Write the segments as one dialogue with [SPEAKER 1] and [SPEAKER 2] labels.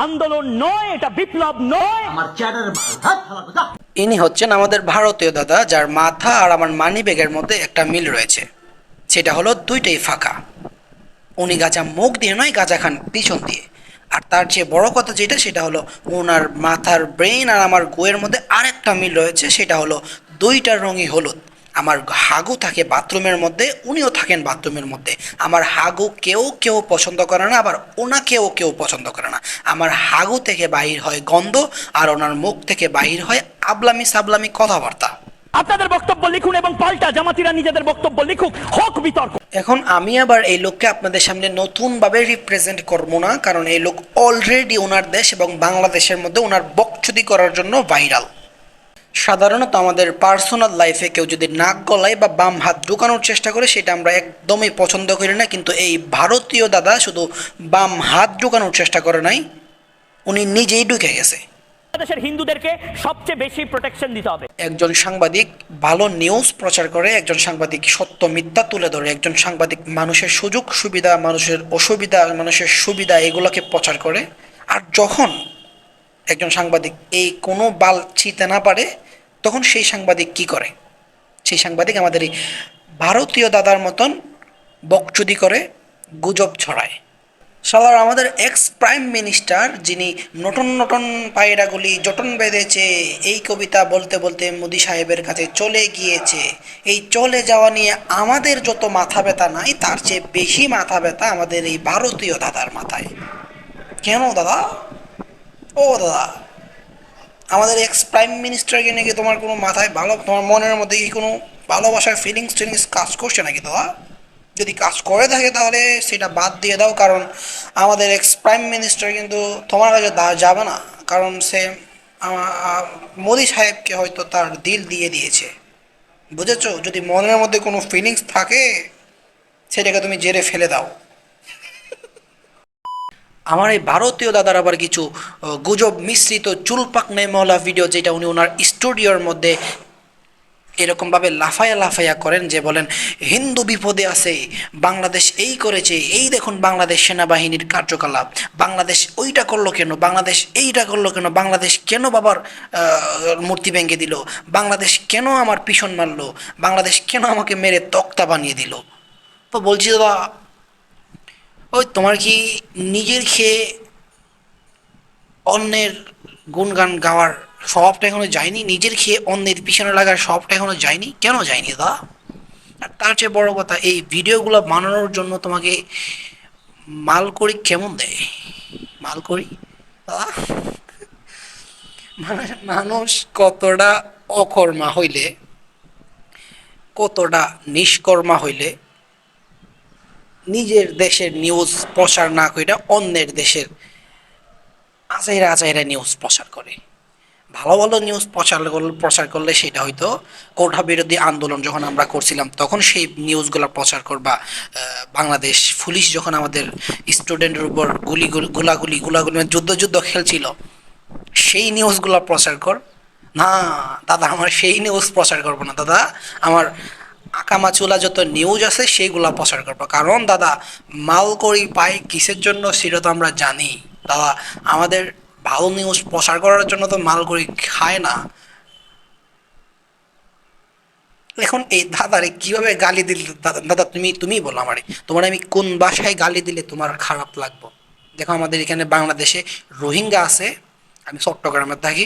[SPEAKER 1] আন্দোলন নয়, এটা বিপ্লব নয়।
[SPEAKER 2] ইনি হচ্ছেন আমাদের ভারতীয় দাদা, যার মাথা আর আমার মানি ব্যাগের মধ্যে একটা মিল রয়েছে, সেটা হলো দুইটাই ফাঁকা। উনি গাঁজা মুখ দিয়ে নয়, গাঁজা খান পিছন দিয়ে। আর তার চেয়ে বড় কথা যেটা, সেটা হলো ওনার মাথার ব্রেন আর আমার গোয়ের মধ্যে আরেকটা মিল রয়েছে, সেটা হলো দুইটার রঙই হলুদ। আমার হাগু থাকে বাথরুমের মধ্যে, উনিও থাকেন বাথরুমের মধ্যে। আমার হাগু কেউ কেউ পছন্দ করে না, আবার ওনাকেও কেউ পছন্দ করে না। আমার হাগু থেকে বাহির হয় গন্ধ, আর ওনার মুখ থেকে বাহির হয় আবলামি সাবলামি কথাবার্তা।
[SPEAKER 1] আপনাদের বক্তব্য লিখুন এবং পাল্টা জামাতিরা নিজেদের বক্তব্য লিখুক, হোক বিতর্ক।
[SPEAKER 2] এখন আমি আবার এই লোককে আপনাদের সামনে নতুনভাবে রিপ্রেজেন্ট করবো না, কারণ এই লোক অলরেডি ওনার দেশ এবং বাংলাদেশের মধ্যে ওনার বকচুদি করার জন্য ভাইরাল। সাধারণত আমাদের পার্সোনাল লাইফে কেউ যদি নাক গলায় বা বাম হাত ঢুকানোর চেষ্টা করে, সেটা আমরা একদমই পছন্দ করি না। কিন্তু এই ভারতীয় দাদা শুধু বাম হাত ঢুকানোর চেষ্টা করে নাই, উনি নিজেই ঢুকে গেছে।
[SPEAKER 1] দেশের হিন্দুদেরকে সবচেয়ে বেশি প্রোটেকশন দিতে হবে।
[SPEAKER 2] একজন সাংবাদিক ভালো নিউজ প্রচার করে, একজন সাংবাদিক সত্য মিথ্যা তুলে ধরে, একজন সাংবাদিক মানুষের সুযোগ সুবিধা, মানুষের অসুবিধা, মানুষের সুবিধা এগুলোকে প্রচার করে। আর যখন একজন সাংবাদিক এই কোনো বাল ছিঁড়তে না পারে, তখন সেই সাংবাদিক কি করে? সেই সাংবাদিক আমাদের এই ভারতীয় দাদার মতন বকচুদি করে, গুজব ছড়ায়। সালার আমাদের এক্স প্রাইম মিনিস্টার, যিনি নতুন নতুন পায়রাগুলি জটন বেঁধেছে, এই কবিতা বলতে বলতে মোদি সাহেবের কাছে চলে গিয়েছে। এই চলে যাওয়া নিয়ে আমাদের যত মাথা ব্যথা নাই, তার চেয়ে বেশি মাথা ব্যথা আমাদের এই ভারতীয় দাদার মাথায়। কেন দাদা? ও দাদা, আমাদের এক্স প্রাইম মিনিস্টারকে নিয়ে কি তোমার কোনো মাথায় ভালো, তোমার মনের মধ্যে কি কোনো ভালোবাসার ফিলিংস কাজ করছে নাকি দাদা? যদি কাজ করে থাকে তাহলে সেটা বাদ দিয়ে দাও, কারণ আমাদের এক্স প্রাইম মিনিস্টার কিন্তু তোমার কাছে যাবে না, কারণ সে মোদি সাহেবকে হয়তো তার দিল দিয়ে দিয়েছে, বুঝেছো? যদি মনের মধ্যে কোনো ফিলিংস থাকে, সেটাকে তুমি জেরে ফেলে দাও। আমার এই ভারতীয় দাদার আবার কিছু গুজব মিশ্রিত চুলপাকনে মহলা ভিডিও, যেটা উনি ওনার স্টুডিওর মধ্যে এরকমভাবে লাফায়া লাফায়া করেন, যে বলেন হিন্দু বিপদে আছে, বাংলাদেশ এই করেছে, এই দেখুন বাংলাদেশ সেনাবাহিনীর কার্যকলাপ, বাংলাদেশ ওইটা করলো কেন, বাংলাদেশ এইটা করলো কেন, বাংলাদেশ কেন বাবার মূর্তি ভেঙে দিল, বাংলাদেশ কেন আমার পিছন মারলো, বাংলাদেশ কেন আমাকে মেরে তক্তা বানিয়ে দিল। তো বলছি দাদা, ওই তোমার কি নিজের খেয়ে অন্যের গুণগান গাওয়ার স্বভাবটা এখনো যায়নি? নিজের খেয়ে অন্যের পিছনে লাগার স্বভাবটা এখনো যায়নি? কেন যায়নি দাদা? আর তার চেয়ে বড় কথা, এই ভিডিওগুলো বানানোর জন্য তোমাকে মালকড়ি কেমন দেয়? মালকড়ি দাদা, মানুষ কতটা অকর্মা হইলে, কতটা নিষ্কর্মা হইলে নিজের দেশের নিউজ প্রচার না করে অন্যের দেশের আচাইরা আচাইরা নিউজ প্রচার করে। ভালো ভালো নিউজ প্রচার করলে সেটা হয়তো কোটা বিরোধী আন্দোলন যখন আমরা করছিলাম তখন সেই নিউজগুলো প্রচার করবা। বাংলাদেশ পুলিশ যখন আমাদের স্টুডেন্টের উপর গোলাগুলি যুদ্ধ খেলছিল, সেই নিউজগুলো প্রচার কর। না দাদা, আমার সেই নিউজ প্রচার করবো না দাদা, আমার আকামাচুলা যত নিউজ আছে সেইগুলা প্রচার করবো। কারণ দাদা, মাল করি পাই কিসের জন্য সেটা তো আমরা জানি দাদা। আমাদের ভালো নিউজ প্রচার করার জন্য তো মাল করি খায় না। এখন এই দাদারে কিভাবে গালি দিলে দাদা, দাদা তুমি বলো আমারে, তোমার আমি কোন ভাষায় গালি দিলে তোমার খারাপ লাগবো? দেখো, আমাদের এখানে বাংলাদেশে রোহিঙ্গা আছে, আমি চট্টগ্রামে থাকি,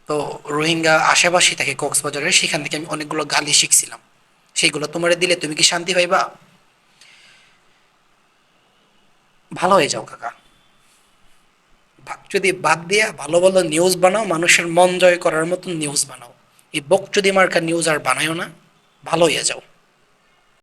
[SPEAKER 2] তো রোহিঙ্গা আশেপাশে থাকে কক্সবাজারের, সেখান থেকে আমি অনেকগুলো গালি শিখছিলাম। সেইগুলো তোমারে দিলে তুমি কি শান্তি পাইবা? ভালো হয়ে যাও কাকা, যদি বাদ দিয়া ভালো ভালো নিউজ বানাও, মানুষের মন জয় করার মতন নিউজ বানাও। এই বকচুদি মার্কা নিউজ আর বানায়ও না, ভালো হয়ে যাও।